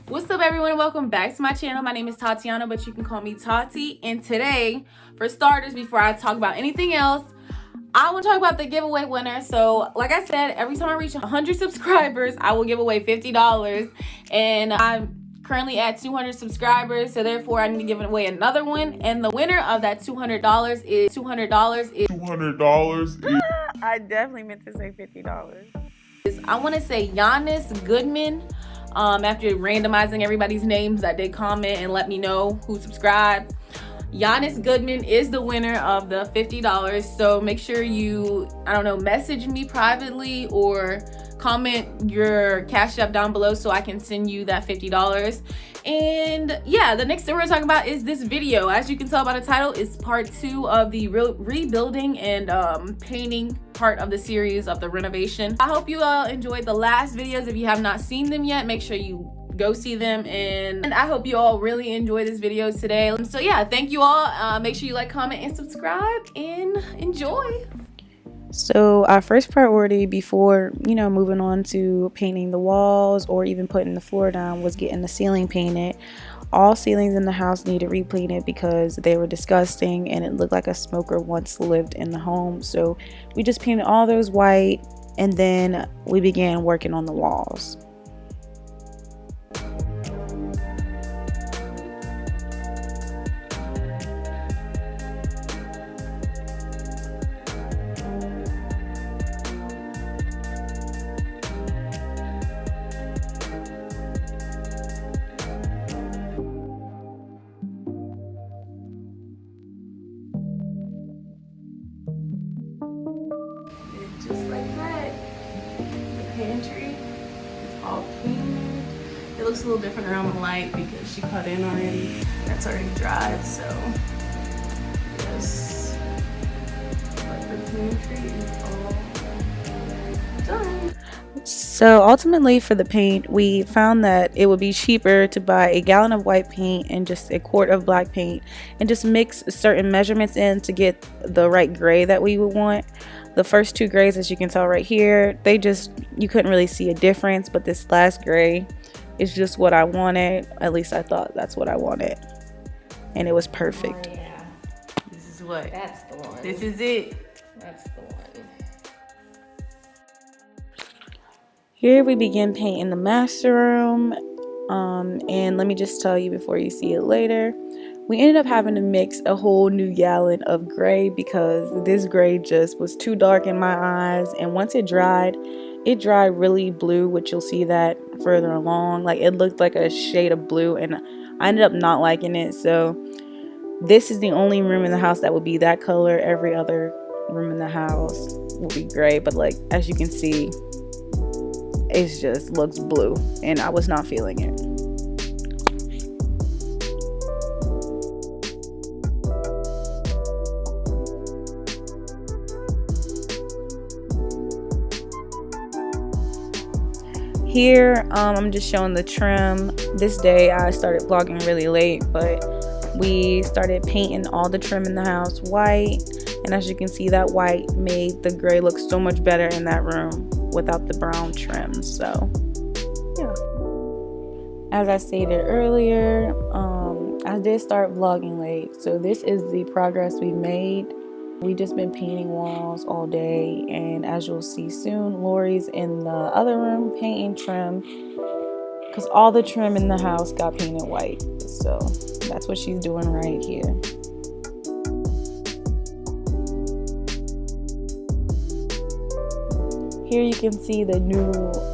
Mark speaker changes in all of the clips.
Speaker 1: What's up, everyone? Welcome back to my channel. My name is Tatiana, but you can call me Tati. And today, for starters, before I talk about anything else, I want to talk about the giveaway winner. So like I said, every time I reach 100 subscribers, I will give away $50. And I'm currently at 200 subscribers, so therefore I need to give away another one. And the winner of that $200 is I definitely meant to say $50. I want to say Yanice, Goodman. After randomizing everybody's names that did comment and let me know who subscribed, Yanice Goodman is the winner of the $50. So make sure you, message me privately or comment your Cash App down below so I can send you that $50. And yeah, the next thing we're gonna talk about is this video. As you can tell by the title, it's part 2 of the rebuilding and painting part of the series of the renovation. I hope you all enjoyed the last videos. If you have not seen them yet, make sure you go see them, and I hope you all really enjoy this video today. So yeah, thank you all. Make sure you like, comment, and subscribe, and enjoy.
Speaker 2: So our first priority before, moving on to painting the walls or even putting the floor down was getting the ceiling painted. All ceilings in the house needed repainted because they were disgusting and it looked like a smoker once lived in the home. So we just painted all those white, and then we began working on the walls.
Speaker 1: Just like that, the pantry is all painted. It looks a little different around the light because she cut in already. That's already dried, so yes. But the pantry is all done.
Speaker 2: So ultimately for the paint, we found that it would be cheaper to buy a gallon of white paint and just a quart of black paint and just mix certain measurements in to get the right gray that we would want. The first 2 grays, as you can tell right here, you couldn't really see a difference, but this last gray is just what I wanted. At least I thought that's what I wanted, and it was perfect.
Speaker 1: Oh, yeah. This is what?
Speaker 3: That's the one.
Speaker 1: This is it.
Speaker 3: That's the one.
Speaker 2: Here we begin painting the master room, and let me just tell you before you see it later, we ended up having to mix a whole new gallon of gray because this gray just was too dark in my eyes. And once it dried really blue, which you'll see that further along. Like, it looked like a shade of blue, and I ended up not liking it. So this is the only room in the house that would be that color. Every other room in the house will be gray, but like, as you can see, it just looks blue, and I was not feeling it. Here, I'm just showing the trim. This day I started vlogging really late, but we started painting all the trim in the house white, and as you can see, that white made the gray look so much better in that room without the brown trim. So yeah, as I stated earlier, I did start vlogging late, so this is the progress we made. We just been painting walls all day, and as you'll see soon, Lori's in the other room painting trim because all the trim in the house got painted white. So that's what she's doing right here. Here you can see the new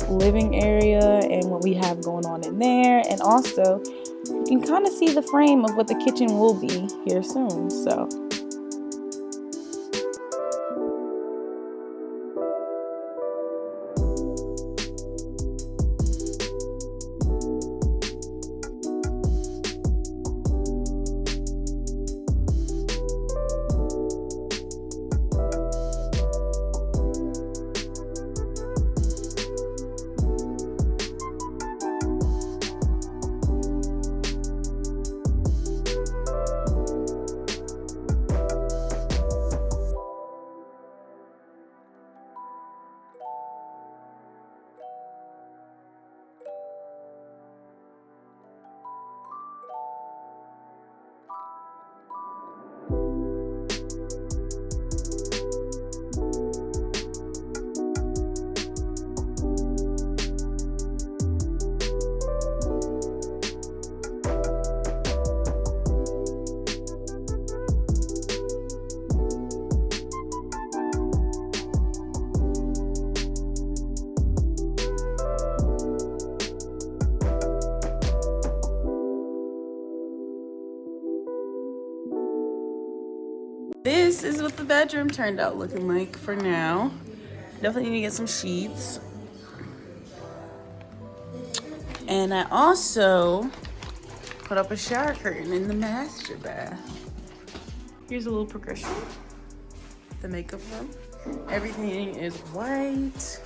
Speaker 2: living area and what we have going on in there, and also you can kind of see the frame of what the kitchen will be here soon. So this is what the bedroom turned out looking like for now. Definitely need to get some sheets. And I also put up a shower curtain in the master bath. Here's a little progression. The makeup room. Everything is white.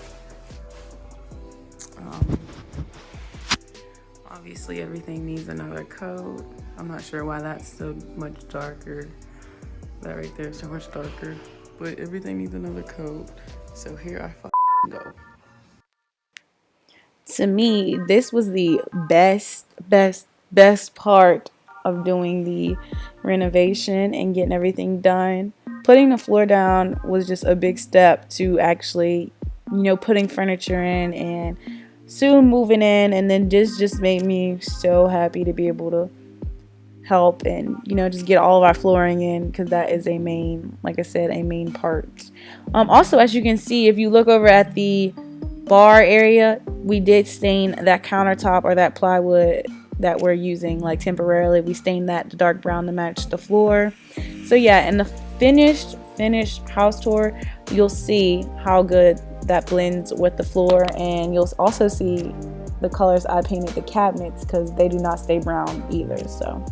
Speaker 2: Obviously everything needs another coat. I'm not sure why that's so much darker. That right there is so much darker. But everything needs another coat. So here I go. To me, this was the best part of doing the renovation and getting everything done. Putting the floor down was just a big step to actually, putting furniture in and soon moving in, and then this just made me so happy to be able to help and just get all of our flooring in, because that is a main, like I said, a main part. Also, as you can see, if you look over at the bar area, we did stain that countertop, or that plywood that we're using like temporarily. We stained that dark brown to match the floor. So yeah, in the finished house tour, you'll see how good that blends with the floor, and you'll also see the colors I painted the cabinets, because they do not stay brown either. So